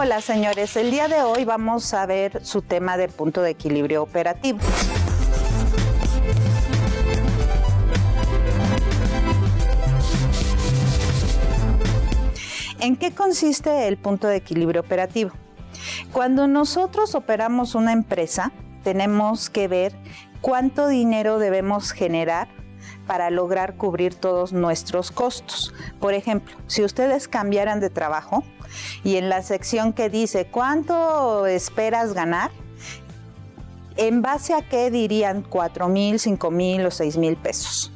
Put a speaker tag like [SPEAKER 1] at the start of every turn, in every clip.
[SPEAKER 1] Hola señores, el día de hoy vamos a ver su tema de punto de equilibrio operativo. ¿En qué consiste el punto de equilibrio operativo? Cuando nosotros operamos una empresa, tenemos que ver cuánto dinero debemos generar para lograr cubrir todos nuestros costos. Por ejemplo, si ustedes cambiaran de trabajo y en la sección que dice ¿cuánto esperas ganar? ¿En base a qué dirían 4,000, 5,000 o 6,000 pesos?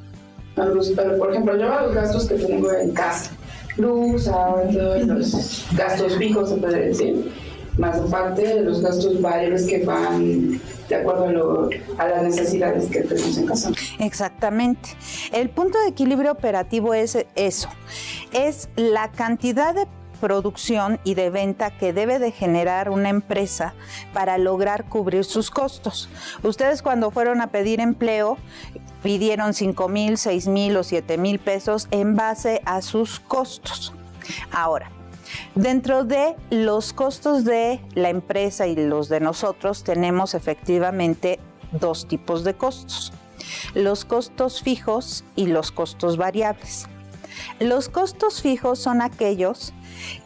[SPEAKER 2] Pero, por ejemplo, yo los gastos que tengo en casa, luz, agua, los gastos fijos, se puede decir, más aparte de los gastos variables que van de acuerdo a las necesidades que tenemos en casa.
[SPEAKER 1] Exactamente. El punto de equilibrio operativo es eso, es la cantidad de producción y de venta que debe de generar una empresa para lograr cubrir sus costos. Ustedes cuando fueron a pedir empleo, pidieron 5,000, 6,000 o 7,000 pesos en base a sus costos. Ahora, dentro de los costos de la empresa y los de nosotros tenemos efectivamente dos tipos de costos: los costos fijos y los costos variables. Los costos fijos son aquellos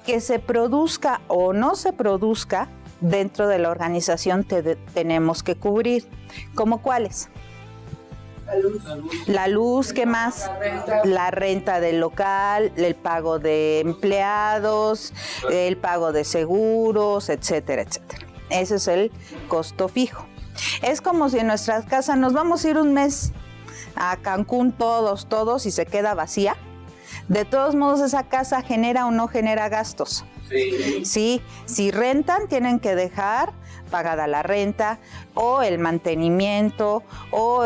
[SPEAKER 1] que se produzca o no se produzca dentro de la organización tenemos que cubrir. ¿Cómo cuáles? La luz, ¿qué más? La renta del local, el pago de empleados, el pago de seguros, etcétera, etcétera. Ese es el costo fijo. Es como si en nuestra casa nos vamos a ir un mes a Cancún todos y se queda vacía. De todos modos, esa casa genera o no genera gastos. Sí, si rentan, tienen que dejar pagada la renta o el mantenimiento o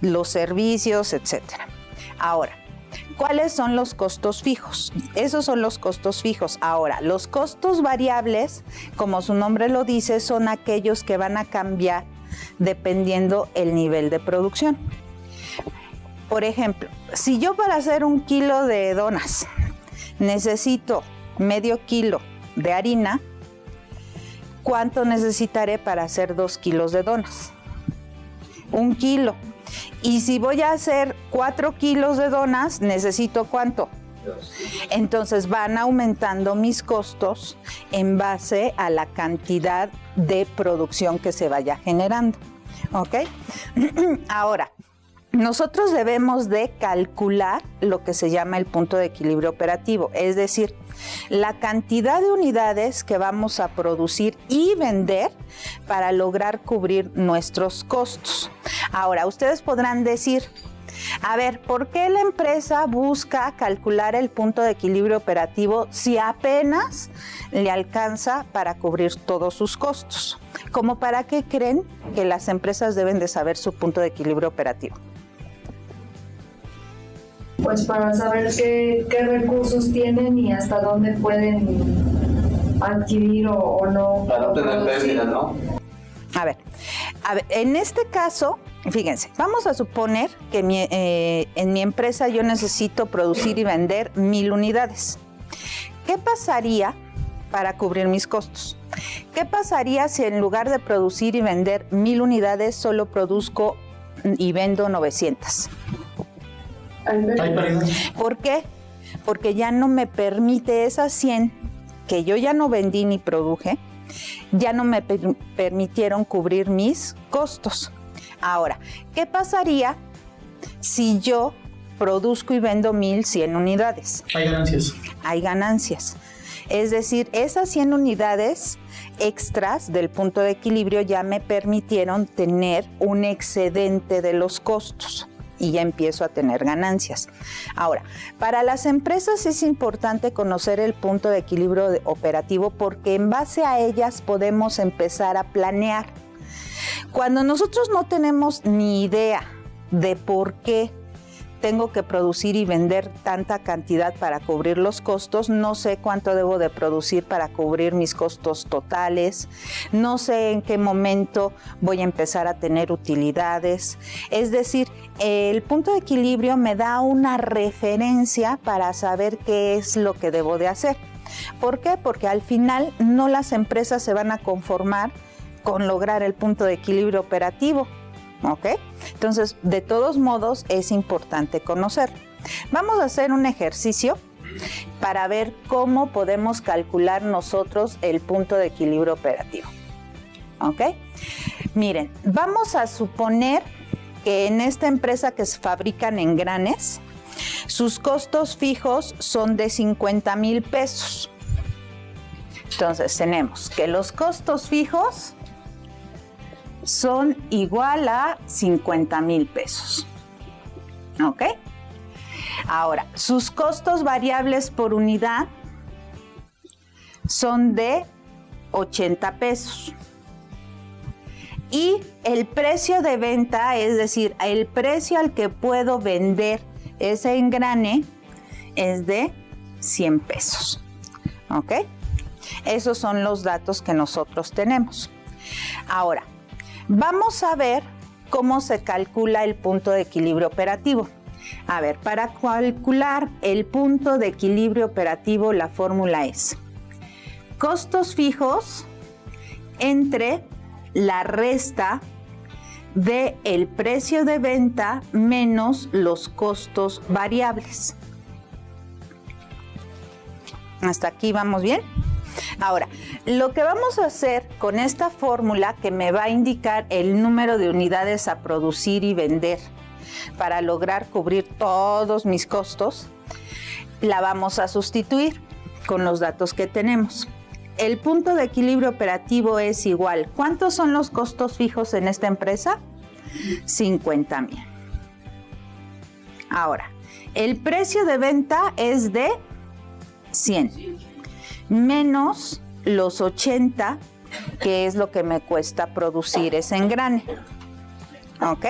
[SPEAKER 1] los servicios, etcétera. Ahora, ¿cuáles son los costos fijos? Esos son los costos fijos. Ahora, los costos variables, como su nombre lo dice, son aquellos que van a cambiar dependiendo el nivel de producción. Por ejemplo, si yo para hacer 1 kilo de donas necesito medio kilo de harina, ¿cuánto necesitaré para hacer 2 kilos de donas? 1 kilo. Y si voy a hacer 4 kilos de donas, ¿necesito cuánto? 2. Entonces van aumentando mis costos en base a la cantidad de producción que se vaya generando. ¿Ok? Ahora, nosotros debemos de calcular lo que se llama el punto de equilibrio operativo, es decir, la cantidad de unidades que vamos a producir y vender para lograr cubrir nuestros costos. Ahora, ustedes podrán decir, a ver, ¿por qué la empresa busca calcular el punto de equilibrio operativo si apenas le alcanza para cubrir todos sus costos? ¿Cómo para qué creen que las empresas deben de saber su punto de equilibrio operativo?
[SPEAKER 3] Pues para saber qué recursos tienen y hasta dónde pueden adquirir o no.
[SPEAKER 2] Para no tener pérdidas, ¿no?
[SPEAKER 1] A ver, en este caso, fíjense, vamos a suponer que en mi empresa yo necesito producir y vender 1,000 unidades. ¿Qué pasaría para cubrir mis costos? ¿Qué pasaría si en lugar de producir y vender 1,000 unidades solo produzco y vendo 900? ¿Por qué? Porque ya no me permite esas 100 que yo ya no vendí ni produje, ya no me permitieron cubrir mis costos. Ahora, ¿qué pasaría si yo produzco y vendo 1,100 unidades?
[SPEAKER 4] Hay ganancias.
[SPEAKER 1] Hay ganancias. Es decir, esas 100 unidades extras del punto de equilibrio ya me permitieron tener un excedente de los costos y ya empiezo a tener ganancias. Ahora, para las empresas es importante conocer el punto de equilibrio operativo porque en base a ellas podemos empezar a planear. Cuando nosotros no tenemos ni idea de por qué tengo que producir y vender tanta cantidad para cubrir los costos, no sé cuánto debo de producir para cubrir mis costos totales, no sé en qué momento voy a empezar a tener utilidades. Es decir, el punto de equilibrio me da una referencia para saber qué es lo que debo de hacer. ¿Por qué? Porque al final no las empresas se van a conformar con lograr el punto de equilibrio operativo, ¿ok? Entonces, de todos modos, es importante conocer. Vamos a hacer un ejercicio para ver cómo podemos calcular nosotros el punto de equilibrio operativo, ¿ok? Miren, vamos a suponer que en esta empresa que se fabrican engranes, sus costos fijos son de 50,000 pesos. Entonces tenemos que los costos fijos son igual a 50,000 pesos. ¿Ok? Ahora, sus costos variables por unidad son de 80 pesos. Y el precio de venta, es decir, el precio al que puedo vender ese engrane, es de 100 pesos. ¿Ok? Esos son los datos que nosotros tenemos. Ahora, vamos a ver cómo se calcula el punto de equilibrio operativo. A ver, para calcular el punto de equilibrio operativo, la fórmula es costos fijos entre la resta del precio de venta menos los costos variables. ¿Hasta aquí vamos bien? Ahora, lo que vamos a hacer con esta fórmula, que me va a indicar el número de unidades a producir y vender para lograr cubrir todos mis costos, la vamos a sustituir con los datos que tenemos. El punto de equilibrio operativo es igual. ¿Cuántos son los costos fijos en esta empresa? 50,000. Ahora, el precio de venta es de 100, menos los 80, que es lo que me cuesta producir ese engrane. ¿Ok?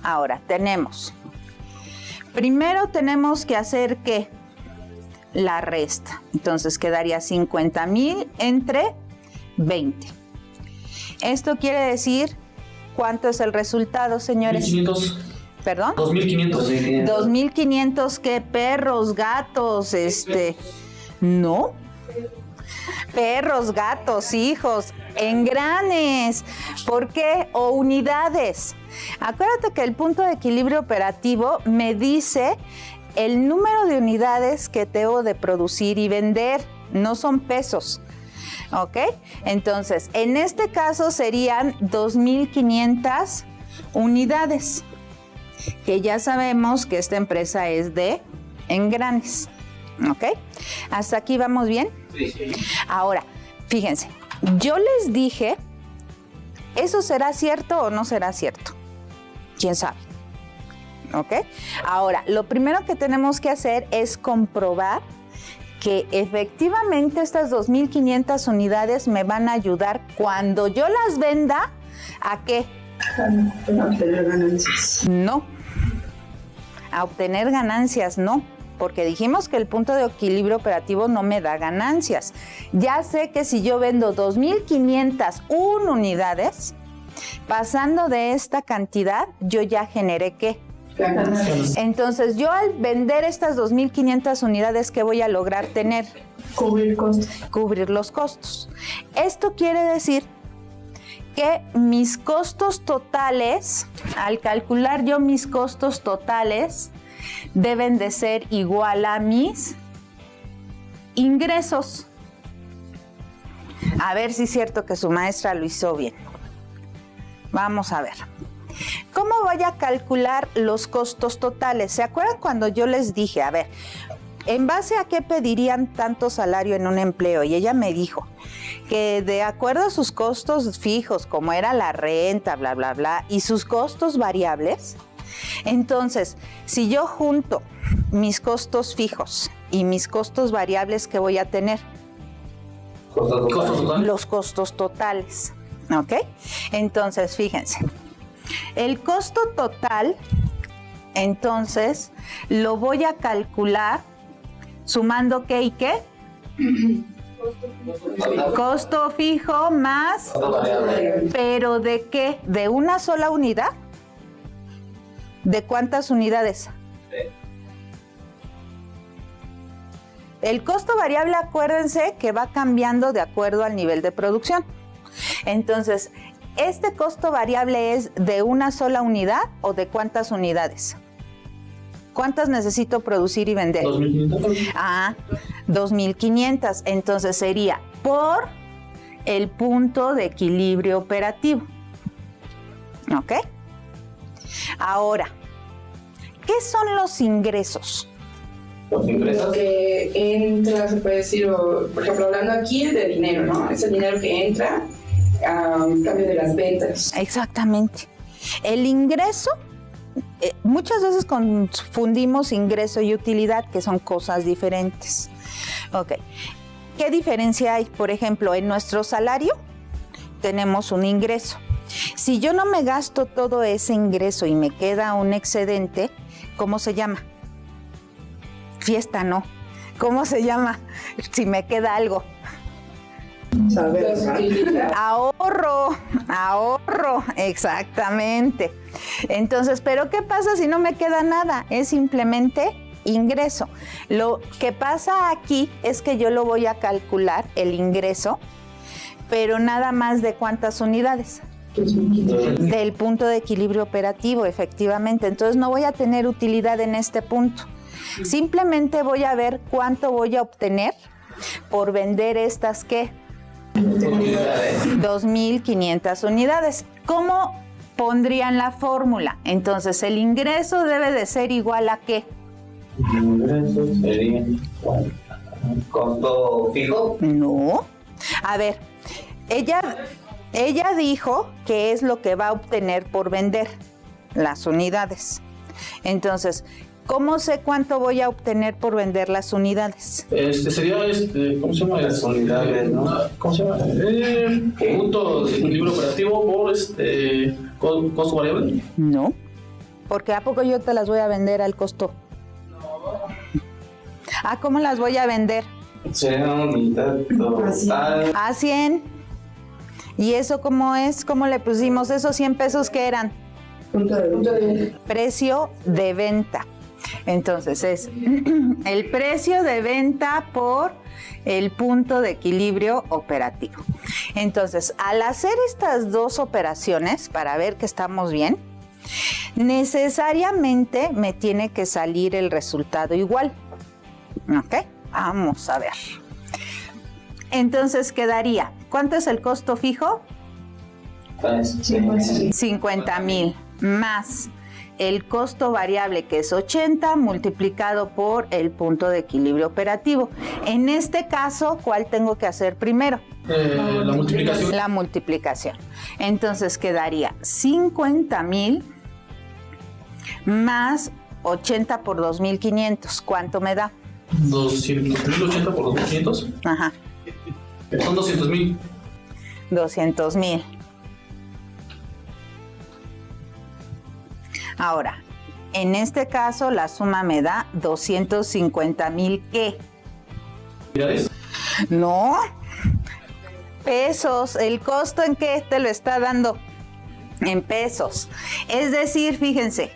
[SPEAKER 1] Ahora, primero tenemos que hacer, ¿qué? La resta. Entonces quedaría 50,000 entre 20. Esto quiere decir, ¿cuánto es el resultado, señores?
[SPEAKER 4] 2,500.
[SPEAKER 1] ¿Perdón?
[SPEAKER 4] 2,500.
[SPEAKER 1] 2,500, ¿qué? Perros, gatos, no. Perros, gatos, hijos, engranes. ¿Por qué? O unidades. Acuérdate que el punto de equilibrio operativo me dice el número de unidades que tengo de producir y vender, no son pesos. ¿Ok? Entonces, en este caso serían 2,500 unidades, que ya sabemos que esta empresa es de engranes. ¿Ok? ¿Hasta aquí vamos bien?
[SPEAKER 4] Sí.
[SPEAKER 1] Ahora, fíjense, yo les dije, ¿eso será cierto o no será cierto? ¿Quién sabe? ¿Ok? Ahora, lo primero que tenemos que hacer es comprobar que efectivamente estas 2,500 unidades me van a ayudar cuando yo las venda, ¿a qué?
[SPEAKER 2] A obtener ganancias.
[SPEAKER 1] No. A obtener ganancias, no. Porque dijimos que el punto de equilibrio operativo no me da ganancias. Ya sé que si yo vendo 2,501 unidades, pasando de esta cantidad, yo ya generé, ¿qué?
[SPEAKER 2] Ganancias.
[SPEAKER 1] Entonces, yo al vender estas 2,500 unidades, ¿qué voy a lograr tener?
[SPEAKER 3] Cubrir costos.
[SPEAKER 1] Cubrir los costos. Esto quiere decir que mis costos totales, al calcular yo mis costos totales, deben de ser igual a mis ingresos. A ver si es cierto que su maestra lo hizo bien. Vamos a ver. ¿Cómo voy a calcular los costos totales? ¿Se acuerdan cuando yo les dije, a ver, en base a qué pedirían tanto salario en un empleo? Y ella me dijo que de acuerdo a sus costos fijos, como era la renta, bla, bla, bla, y sus costos variables, entonces, si yo junto mis costos fijos y mis costos variables, ¿qué voy a tener?
[SPEAKER 4] ¿Costos totales?
[SPEAKER 1] Los costos totales, ¿ok? Entonces, fíjense, el costo total, entonces, lo voy a calcular sumando ¿qué y qué? Costo fijo más, ¿pero de qué? ¿De una sola unidad? ¿De cuántas unidades? El costo variable, acuérdense que va cambiando de acuerdo al nivel de producción. Entonces, ¿este costo variable es de una sola unidad o de cuántas unidades? ¿Cuántas necesito producir y vender?
[SPEAKER 4] 2.500.
[SPEAKER 1] Ah, 2.500. Entonces sería por el punto de equilibrio operativo. ¿Ok? Ahora, ¿qué son los ingresos?
[SPEAKER 4] Los ingresos.
[SPEAKER 2] Lo que entra, se puede decir, por ejemplo, hablando aquí de dinero, ¿no? Es el dinero que entra a cambio de las ventas.
[SPEAKER 1] Exactamente. El ingreso, muchas veces confundimos ingreso y utilidad, que son cosas diferentes. Ok. ¿Qué diferencia hay? Por ejemplo, en nuestro salario tenemos un ingreso. Si yo no me gasto todo ese ingreso y me queda un excedente, ¿cómo se llama? Fiesta, ¿no? ¿Cómo se llama? Si me queda algo. Ahorro, exactamente. Entonces, ¿pero qué pasa si no me queda nada? Es simplemente ingreso. Lo que pasa aquí es que yo lo voy a calcular, el ingreso, pero nada más de ¿cuántas unidades? Del punto de equilibrio operativo, efectivamente. Entonces no voy a tener utilidad en este punto. Simplemente voy a ver cuánto voy a obtener por vender estas, ¿qué? 2.500 unidades. ¿Cómo pondrían la fórmula? Entonces, el ingreso debe de ser igual a ¿qué?
[SPEAKER 4] Ingresos serían costo fijo.
[SPEAKER 1] No. A ver, ella dijo que es lo que va a obtener por vender las unidades. Entonces, ¿cómo sé cuánto voy a obtener por vender las unidades?
[SPEAKER 5] Sería, ¿cómo se llama?
[SPEAKER 4] Las unidades, ¿no?
[SPEAKER 5] ¿Cómo se llama? Punto de equilibrio operativo por costo variable.
[SPEAKER 1] No, porque ¿a poco yo te las voy a vender al costo? ¿Cómo las voy a vender?
[SPEAKER 4] Sería una unidad total.
[SPEAKER 1] A 100. ¿Y eso cómo es? ¿Cómo le pusimos esos 100 pesos que eran?
[SPEAKER 2] Punto de
[SPEAKER 1] Precio de venta. Entonces es el precio de venta por el punto de equilibrio operativo. Entonces, al hacer estas dos operaciones, para ver que estamos bien, necesariamente me tiene que salir el resultado igual. ¿Ok? Vamos a ver. Entonces quedaría, ¿cuánto es el costo fijo? 50,000 más el costo variable, que es 80, multiplicado por el punto de equilibrio operativo. En este caso, ¿cuál tengo que hacer primero?
[SPEAKER 5] La multiplicación.
[SPEAKER 1] La multiplicación. Entonces quedaría 50,000 más 80 por 2.500. ¿Cuánto me da?
[SPEAKER 5] 200.080 por 2.500.
[SPEAKER 1] Ajá.
[SPEAKER 5] Son 200.000.
[SPEAKER 1] 200,000. Ahora, en este caso la suma me da 250,000, ¿qué?
[SPEAKER 5] ¿Unidades?
[SPEAKER 1] No, pesos. ¿El costo en qué te lo está dando? En pesos. Es decir, fíjense,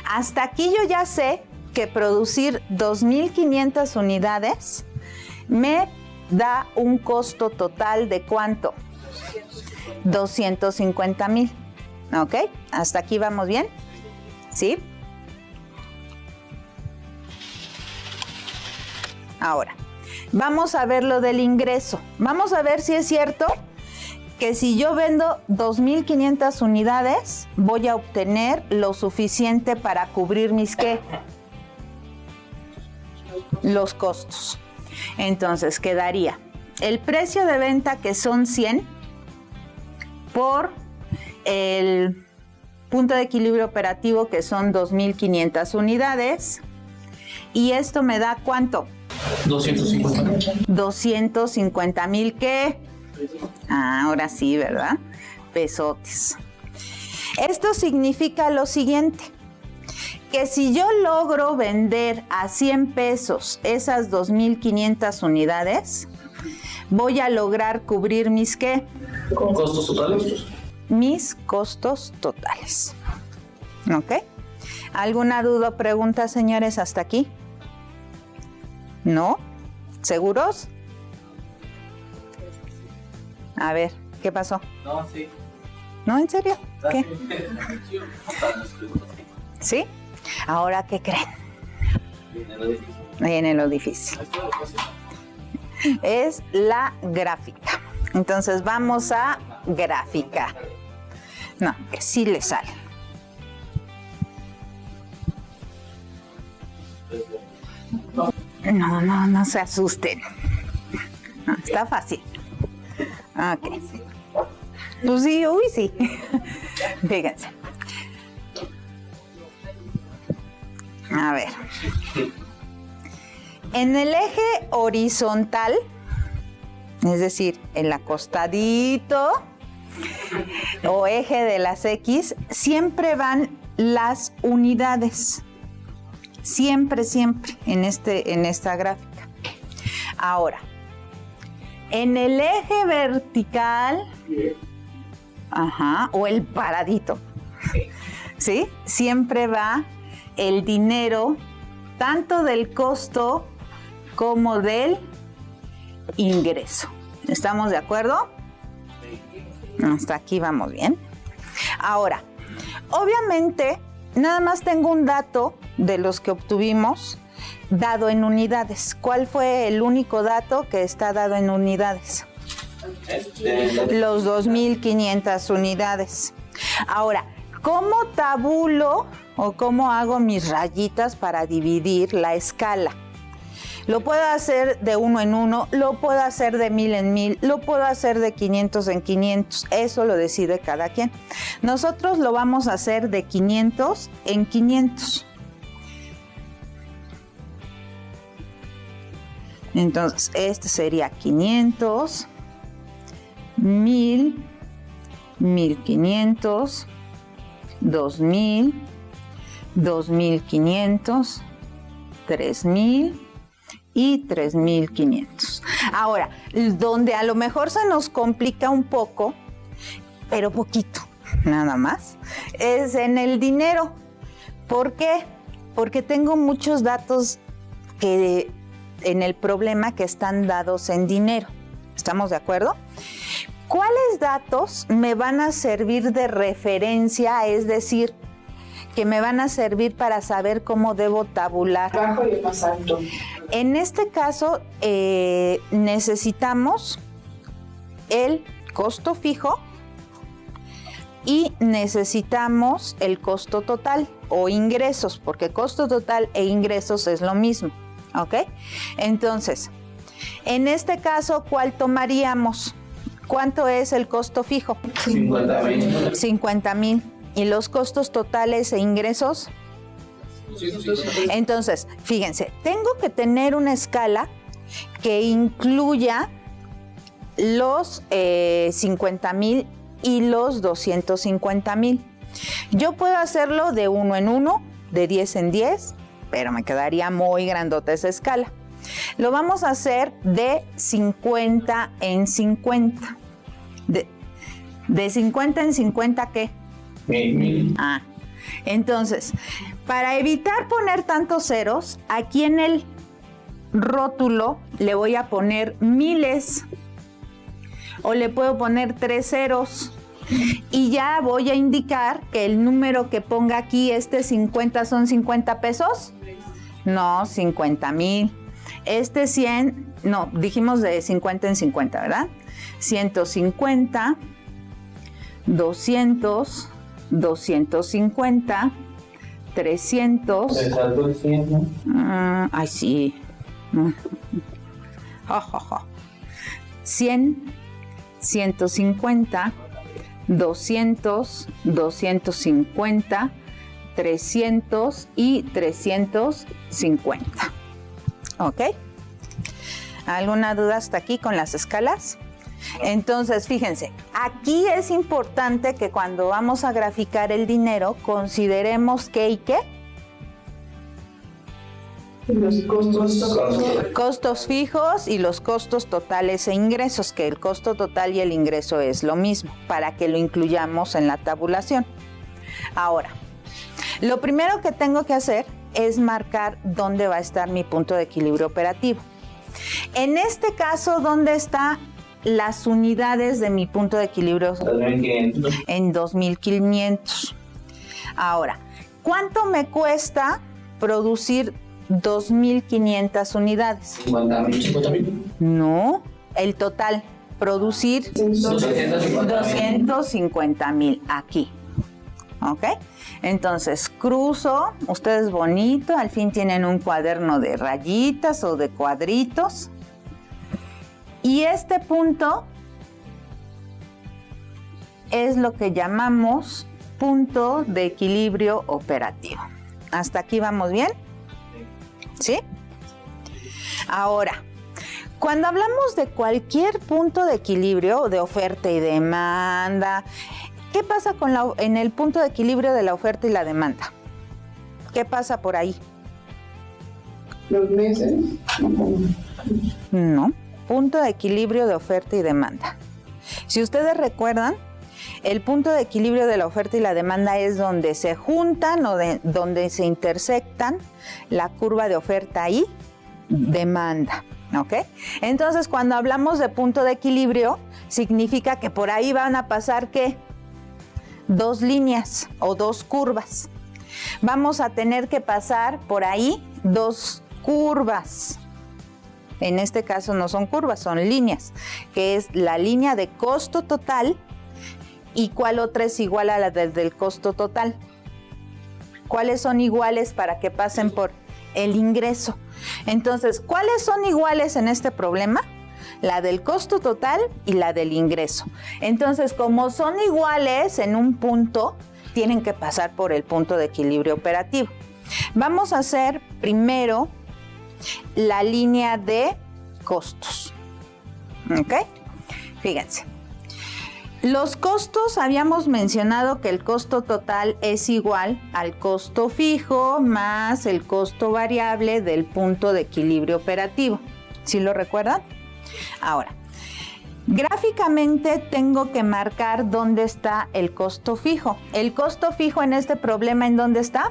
[SPEAKER 1] hasta aquí yo ya sé que producir 2.500 unidades me da un costo total de ¿cuánto? 250,000. ¿Ok? ¿Hasta aquí vamos bien? ¿Sí? Ahora, vamos a ver lo del ingreso. Vamos a ver si es cierto que si yo vendo 2.500 unidades, voy a obtener lo suficiente para cubrir mis ¿qué? Los costos. Entonces, quedaría el precio de venta, que son 100, por el punto de equilibrio operativo, que son 2.500 unidades. Y esto me da ¿cuánto?
[SPEAKER 5] 250.000.
[SPEAKER 1] 250,000, ¿qué? Ahora sí, ¿verdad? Pesotes. Esto significa lo siguiente, que si yo logro vender a 100 pesos esas 2.500 unidades, voy a lograr cubrir mis ¿qué?
[SPEAKER 5] Costos totales.
[SPEAKER 1] Mis costos totales. ¿Ok? ¿Alguna duda o pregunta, señores, hasta aquí? ¿No? ¿Seguros? A ver, ¿qué pasó?
[SPEAKER 4] No, sí.
[SPEAKER 1] ¿No, en serio? ¿Qué? ¿Sí? Ahora, ¿qué creen? Viene lo difícil. Es la gráfica. Entonces vamos a gráfica. No, que sí le sale. No se asusten. No, está fácil. Ok. Pues sí, uy, sí. Fíjense. A ver. En el eje horizontal, es decir, el acostadito o eje de las X, siempre van las unidades. Siempre en esta gráfica. Ahora, en el eje vertical, o el paradito, ¿sí? Siempre va el dinero, tanto del costo como del ingreso. ¿Estamos de acuerdo? Hasta aquí vamos bien. Ahora, obviamente, nada más tengo un dato de los que obtuvimos dado en unidades. ¿Cuál fue el único dato que está dado en unidades? Los 2.500 unidades. Ahora, ¿cómo tabulo o cómo hago mis rayitas para dividir la escala? Lo puedo hacer de 1 en 1, lo puedo hacer de 1000 en 1000, lo puedo hacer de 500 en 500. Eso lo decide cada quien. Nosotros lo vamos a hacer de 500 en 500. Entonces, este sería 500, 1000, 1500, 2000, 2500, 3000 y 3500. Ahora, donde a lo mejor se nos complica un poco, pero poquito, nada más, es en el dinero. ¿Por qué? Porque tengo muchos datos en el problema que están dados en dinero. ¿Estamos de acuerdo? ¿Cuáles datos me van a servir de referencia? Es decir, que me van a servir para saber cómo debo tabular.
[SPEAKER 2] Bajo y el más alto.
[SPEAKER 1] En este caso, necesitamos el costo fijo y necesitamos el costo total o ingresos, porque costo total e ingresos es lo mismo, ¿ok? Entonces, en este caso, ¿cuál tomaríamos? ¿Cuánto es el costo fijo?
[SPEAKER 4] 50,000.
[SPEAKER 1] 50,000. ¿Y los costos totales e ingresos? Entonces, fíjense, tengo que tener una escala que incluya los 50,000 y los 250,000. Yo puedo hacerlo de 1 en 1, de 10 en 10, pero me quedaría muy grandota esa escala. Lo vamos a hacer de 50 en 50. De 50 en 50, ¿qué?
[SPEAKER 4] 1000.
[SPEAKER 1] Entonces, para evitar poner tantos ceros, aquí en el rótulo le voy a poner miles o le puedo poner 3 ceros y ya voy a indicar que el número que ponga aquí, 50, son 50 pesos. No, 50,000. 100, no, dijimos de 50 en 50, ¿verdad? 150, 200, 250, 300.
[SPEAKER 4] ¿Te saltó el 100, no?
[SPEAKER 1] Ay, sí. 100, 150, 200, 250, 300 y 350. ¿Ok? ¿Alguna duda hasta aquí con las escalas? Entonces, fíjense, aquí es importante que cuando vamos a graficar el dinero, consideremos qué y qué.
[SPEAKER 2] Los
[SPEAKER 1] Costos fijos y los costos totales e ingresos, que el costo total y el ingreso es lo mismo, para que lo incluyamos en la tabulación. Ahora, lo primero que tengo que hacer es marcar dónde va a estar mi punto de equilibrio operativo. En este caso, ¿dónde están las unidades de mi punto de equilibrio?
[SPEAKER 4] 2.500.
[SPEAKER 1] En 2.500. Ahora, ¿cuánto me cuesta producir 2.500 unidades?
[SPEAKER 4] 50.000.
[SPEAKER 5] 50.000.
[SPEAKER 1] No, el total, producir 250,000 aquí. ¿Ok? Entonces, cruzo, ustedes bonito, al fin tienen un cuaderno de rayitas o de cuadritos. Y este punto es lo que llamamos punto de equilibrio operativo. ¿Hasta aquí vamos bien? ¿Sí? Ahora, cuando hablamos de cualquier punto de equilibrio, de oferta y demanda, ¿qué pasa en el punto de equilibrio de la oferta y la demanda? ¿Qué pasa por ahí?
[SPEAKER 2] Los meses.
[SPEAKER 1] No, punto de equilibrio de oferta y demanda. Si ustedes recuerdan, el punto de equilibrio de la oferta y la demanda es donde se juntan o donde se intersectan la curva de oferta y demanda, ¿ok? Entonces, cuando hablamos de punto de equilibrio, significa que por ahí van a pasar, ¿qué? 2 líneas o 2 curvas. Vamos a tener que pasar por ahí 2 curvas. En este caso no son curvas, son líneas, que es la línea de costo total. ¿Y cuál otra es igual a la del costo total? ¿Cuáles son iguales para que pasen por el ingreso? Entonces, ¿cuáles son iguales en este problema? La del costo total y la del ingreso. Entonces, como son iguales en un punto, tienen que pasar por el punto de equilibrio operativo. Vamos a hacer primero la línea de costos. ¿Ok? Fíjense. Los costos, habíamos mencionado que el costo total es igual al costo fijo más el costo variable del punto de equilibrio operativo. ¿Sí lo recuerdan? Ahora, gráficamente tengo que marcar dónde está el costo fijo. El costo fijo en este problema, ¿en dónde está?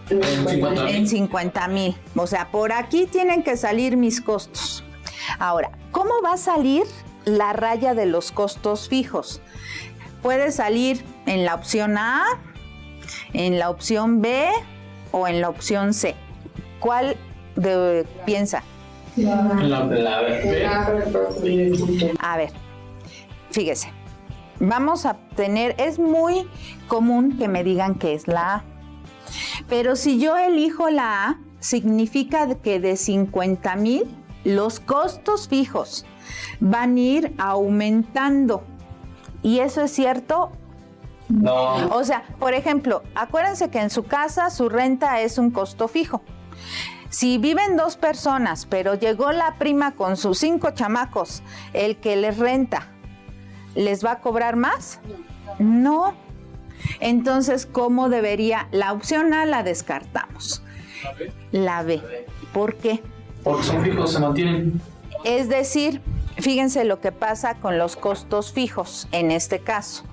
[SPEAKER 1] En 50,000. O sea, por aquí tienen que salir mis costos. Ahora, ¿cómo va a salir la raya de los costos fijos? Puede salir en la opción A, en la opción B o en la opción C. ¿Cuál piensa?
[SPEAKER 5] La B.
[SPEAKER 1] A ver, fíjese. Vamos a tener, es muy común que me digan que es la A. Pero si yo elijo la A, significa que de 50,000 los costos fijos van a ir aumentando. ¿Y eso es cierto?
[SPEAKER 4] No.
[SPEAKER 1] O sea, por ejemplo, acuérdense que en su casa su renta es un costo fijo. Si viven 2 personas, pero llegó la prima con sus 5 chamacos, el que les renta, ¿les va a cobrar más? No. Entonces, ¿cómo debería? La opción A la descartamos. La B. ¿Por qué?
[SPEAKER 5] Porque son fijos, se mantienen.
[SPEAKER 1] Es decir, fíjense lo que pasa con los costos fijos en este caso.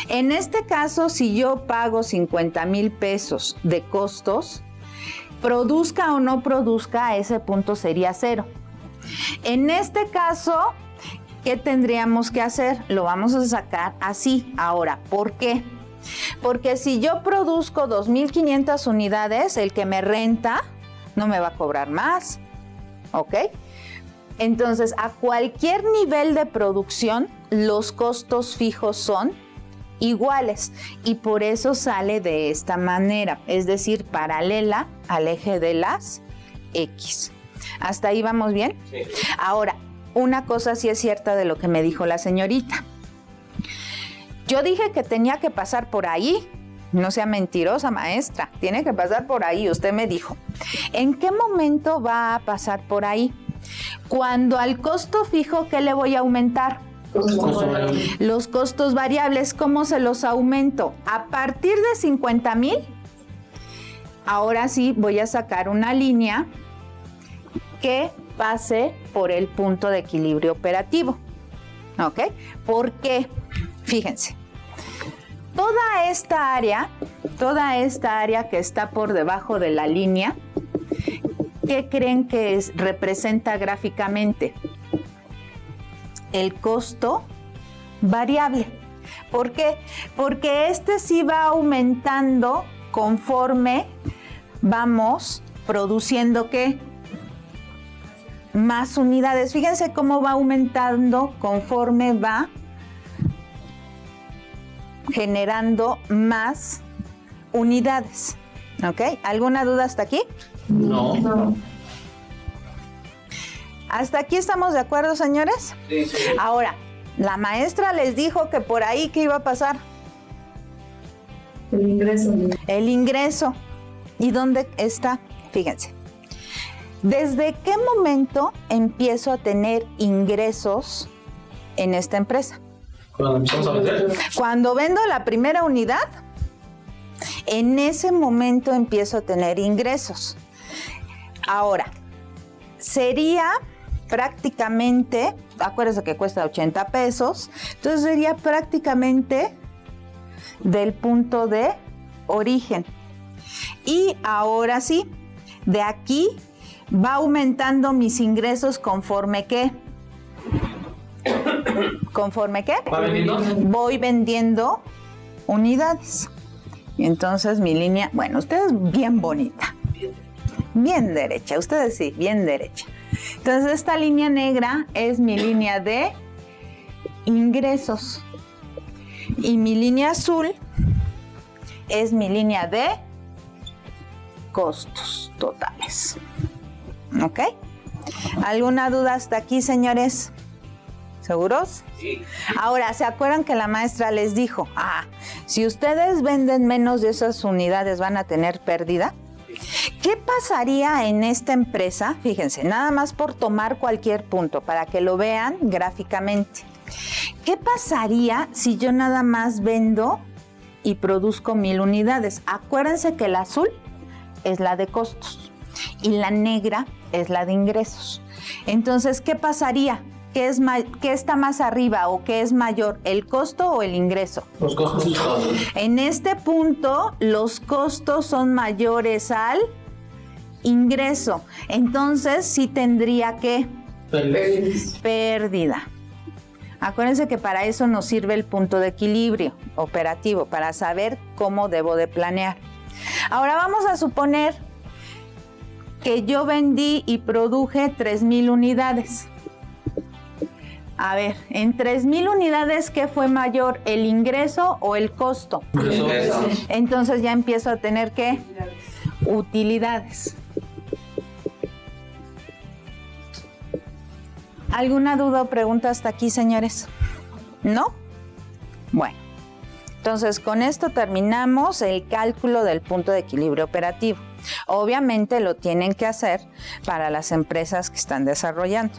[SPEAKER 1] En este caso, si yo pago 50,000 pesos de costos, produzca o no produzca, ese punto sería 0. En este caso, ¿qué tendríamos que hacer? Lo vamos a sacar así. Ahora, ¿por qué? Porque si yo produzco 2,500 unidades, el que me renta no me va a cobrar más. ¿Ok? Entonces, a cualquier nivel de producción, los costos fijos son iguales y por eso sale de esta manera, es decir, paralela al eje de las X. ¿Hasta ahí vamos bien?
[SPEAKER 4] Sí.
[SPEAKER 1] Ahora, una cosa sí es cierta de lo que me dijo la señorita. Yo dije que tenía que pasar por ahí. No sea mentirosa, maestra. Tiene que pasar por ahí. Usted me dijo. ¿En qué momento va a pasar por ahí? Cuando al costo fijo, ¿qué le voy a aumentar? Los costos variables. ¿Cómo se los aumento? A partir de 50,000, ahora sí voy a sacar una línea que pase por el punto de equilibrio operativo. ¿Ok? ¿Por qué? Fíjense. Toda esta área que está por debajo de la línea, ¿qué creen que representa gráficamente? El costo variable. ¿Por qué? Porque este sí va aumentando conforme vamos produciendo ¿qué? Más unidades. Fíjense cómo va aumentando conforme va generando más unidades. ¿Ok? ¿Alguna duda hasta aquí?
[SPEAKER 5] No.
[SPEAKER 3] No.
[SPEAKER 1] ¿Hasta aquí estamos de acuerdo, señores?
[SPEAKER 4] Sí, sí.
[SPEAKER 1] Ahora, la maestra les dijo que por ahí, ¿qué iba a pasar?
[SPEAKER 3] El ingreso.
[SPEAKER 1] El ingreso. ¿Y dónde está? Fíjense. ¿Desde qué momento empiezo a tener ingresos en esta empresa?
[SPEAKER 5] Cuando empezamos a vender.
[SPEAKER 1] Cuando vendo la primera unidad, en ese momento empiezo a tener ingresos. Ahora, sería prácticamente, acuérdense que cuesta 80 pesos, entonces sería prácticamente del punto de origen. Y ahora sí, de aquí va aumentando mis ingresos conforme ¿qué? ¿Conforme qué?
[SPEAKER 5] ¿Va vendiendo?
[SPEAKER 1] Voy vendiendo unidades. Y entonces mi línea, bueno, ustedes bien bonita, bien derecha, ustedes sí, bien derecha. Entonces esta línea negra es mi línea de ingresos y mi línea azul es mi línea de costos totales. ¿Ok? ¿Alguna duda hasta aquí, señores? ¿Seguros?
[SPEAKER 4] Sí.
[SPEAKER 1] Ahora, ¿se acuerdan que la maestra les dijo, si ustedes venden menos de esas unidades van a tener pérdida? ¿Qué pasaría en esta empresa? Fíjense, nada más por tomar cualquier punto para que lo vean gráficamente. ¿Qué pasaría si yo nada más vendo y produzco 1000 unidades? Acuérdense que el azul es la de costos y la negra es la de ingresos. Entonces, ¿qué pasaría? ¿Qué está más arriba o qué es mayor, el costo o el ingreso?
[SPEAKER 5] Los costos.
[SPEAKER 1] En este punto, los costos son mayores al ingreso. Entonces, sí tendría que pérdida. Acuérdense que para eso nos sirve el punto de equilibrio operativo, para saber cómo debo de planear. Ahora vamos a suponer que yo vendí y produje 3000 unidades. A ver, en 3000 unidades, ¿qué fue mayor, el ingreso o el costo? Entonces ya empiezo a tener ¿qué? Utilidades. ¿Alguna duda o pregunta hasta aquí, señores? ¿No? Bueno, entonces con esto terminamos el cálculo del punto de equilibrio operativo. Obviamente lo tienen que hacer para las empresas que están desarrollando.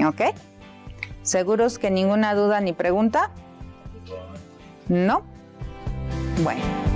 [SPEAKER 1] ¿Ok? ¿Seguros que ninguna duda ni pregunta? ¿No? Bueno.